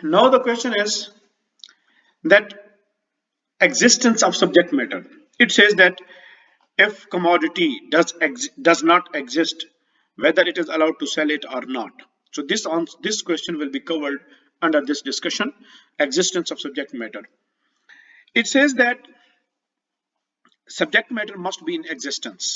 Now the question is that existence of subject matter. It says that if commodity does not exist, whether it is allowed to sell it or not. So this question will be covered under this discussion, existence of subject matter. It says that subject matter must be in existence.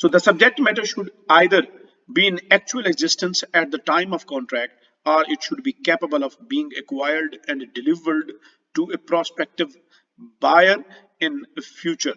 So the subject matter should either be in actual existence at the time of contract, or it should be capable of being acquired and delivered to a prospective buyer in future.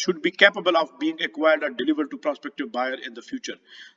should be capable of being acquired or delivered to prospective buyer in the future,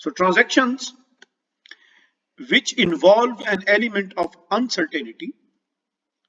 So transactions which involve an element of uncertainty,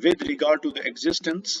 with regard to the existence,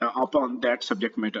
upon that subject matter.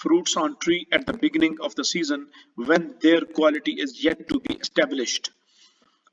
fruits on tree at the beginning of the season when their quality is yet to be established.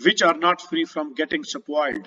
which are not free from getting spoiled,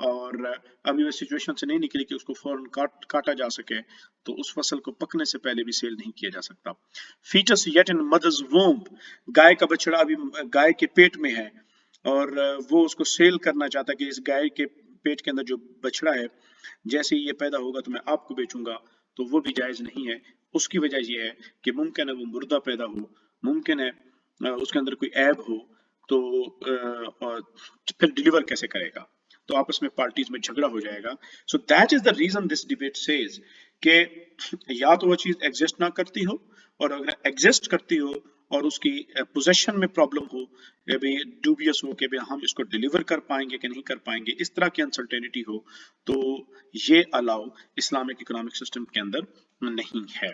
اور ابھی وہ situation سے نہیں نکلی کہ اس کو فوراً کاٹا جا سکے، تو اس فصل کو پکنے سے پہلے بھی سیل نہیں کیا جا سکتا. فیٹس یٹ ان مدرز وومب، گائے کا بچڑا ابھی گائے کے پیٹ میں ہے اور وہ اس کو سیل کرنا چاہتا ہے کہ اس گائے کے پیٹ کے اندر جو بچڑا ہے جیسے ہی یہ پیدا ہوگا تو میں آپ کو بیچوں گا، تو وہ بھی جائز نہیں ہے. اس کی وجہ یہ ہے کہ ممکن ہے وہ مردہ پیدا ہو، ممکن ہے اس کے اندر کوئی عیب ہو، تو پھر ڈیلیور کیسے کرے گا، تو آپس میں پارٹیز میں جھگڑا ہو جائے گا. So that is the reason this debate says کہ یا تو وہ چیز ایگزسٹ نہ کرتی ہو، اور اگر ایگزسٹ کرتی ہو اور اس کی پوزیشن میں پرابلم ہو، ڈوبیس ہو کہ ہم اس کو ڈیلیور کر پائیں گے کہ نہیں کر پائیں گے، اس طرح کی انسرٹینٹی ہو، تو یہ الاؤ اسلامک اکنامک سسٹم کے اندر نہیں ہے.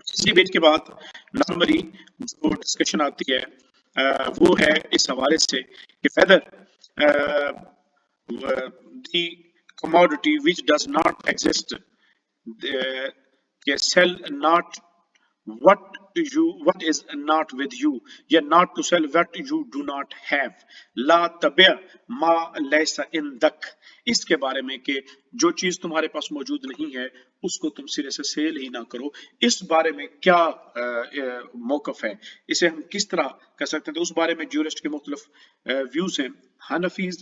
اس ڈیبیٹ کے بعد نارملی جو ڈسکشن آتی ہے وہ ہے اس حوالے سے کہ whether the commodity which does not exist sell not what is not with you، یا not to sell what you do not have، لا تبع ما لیس عندک، اس کے بارے میں کہ جو چیز تمہارے پاس موجود نہیں ہے اس کو تم سرے سے سیل ہی نہ کرو. اس بارے میں کیا موقف ہے، اسے ہم کس طرح کر سکتے ہیں، تو اس بارے میں جورسٹ کے مختلف ویوز ہیں. حنفیز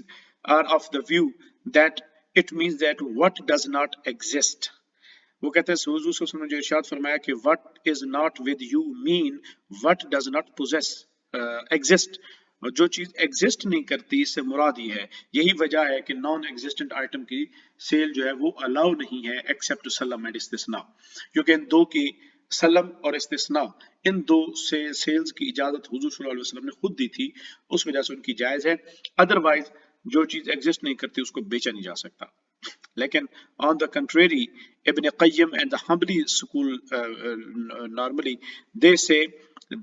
are of the view that it means that what does not exist، وہ کہتے ہیں حضور صلی اللہ علیہ وسلم نے جو ارشاد فرمایا کہ what is not with you mean what does not possess exist، جو چیز ایگزسٹ نہیں کرتی اس سے مراد یہ ہے. یہی وجہ ہے کہ نان ایگزسٹنٹ آئٹم کی سیل جو ہے وہ الاؤ نہیں ہے ایکسپٹ سلم اینڈ استثناء، کیونکہ ان دو کی سلم اور استثناء ان دو سے سیلز کی اجازت حضور صلی اللہ علیہ وسلم نے خود دی تھی، اس وجہ سے ان کی جائز ہے. ادروائز جو چیز ایگزسٹ نہیں کرتی اس کو بیچا نہیں جا سکتا. لیکن on the contrary Ibn Qayyim and the Hanbali school normally they say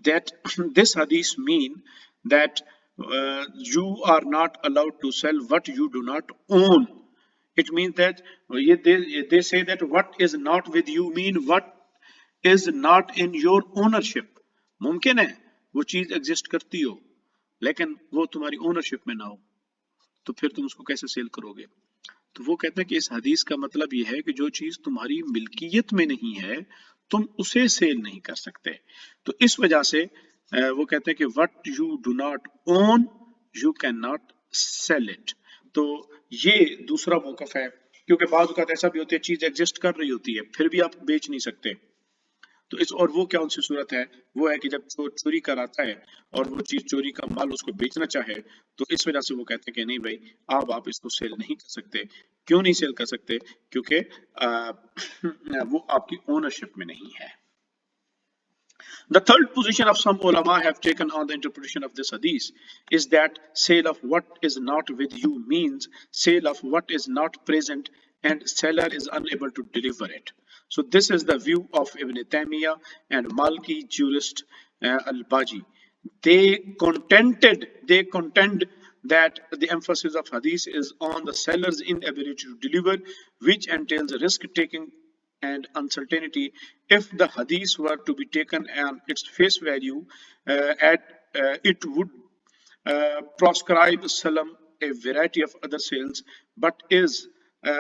that this hadith mean that you are not allowed to sell what you do not own. It means that they say that what is not with you mean what is not in your ownership. ممکن ہے وہ چیز exist کرتی ہو لیکن وہ تمہاری ownership میں نہ ہو، تو پھر تم اس کو کیسے سیل کرو گے. تو وہ کہتے ہیں کہ اس حدیث کا مطلب یہ ہے کہ جو چیز تمہاری ملکیت میں نہیں ہے تم اسے سیل نہیں کر سکتے. تو اس وجہ سے وہ کہتے ہیں کہ what you do not own you cannot sell it. تو یہ دوسرا موقف ہے، کیونکہ بعض اوقات ایسا بھی ہوتا ہے چیز ایگزسٹ کر رہی ہوتی ہے پھر بھی آپ بیچ نہیں سکتے. تو اس اور وہ کیا ان سی صورت ہے، وہ ہے کہ جب چور چوری کر آتا ہے اور وہ چیز چوری کا مال اس کو بیچنا چاہے، تو اس وجہ سے وہ کہتے ہیں کہ نہیں بھائی آپ اس کو سیل نہیں کر سکتے. کیوں نہیں سیل کر سکتے؟ کیونکہ وہ آپ کی اونرشپ میں نہیں ہے. The third position of some ulama have taken on the interpretation of this hadith is that sale of what is not with you means sale of what is not present and seller is unable to deliver it. So this is the view of Ibn Taymiyyah and Maliki jurist al-Baji. They contend that the emphasis of hadith is on the seller's inability to deliver, which entails risk taking and uncertainty. If the hadith were to be taken on its face value, it would proscribe salam a variety of other sales, but is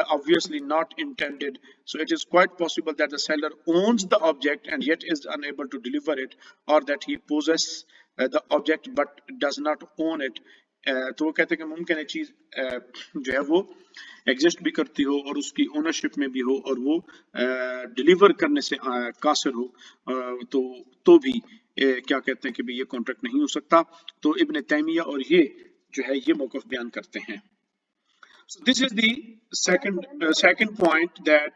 obviously not intended. So it is quite possible that the seller owns the object and yet is unable to deliver it, or that he possesses the object but does not own it. تو وہ کہتے ہیں کہ ممکن ہے چیز جو ہے وہ ایگزسٹ بھی کرتی ہو اور اس کی اونرشپ میں بھی ہو اور وہ ڈیلیور کرنے سے قاصر ہو، تو بھی کیا کہتے ہیں کہ یہ کانٹریکٹ نہیں ہو سکتا. تو ابن تیمیہ اور یہ جو ہے یہ موقف بیان کرتے ہیں. So this is the second point, that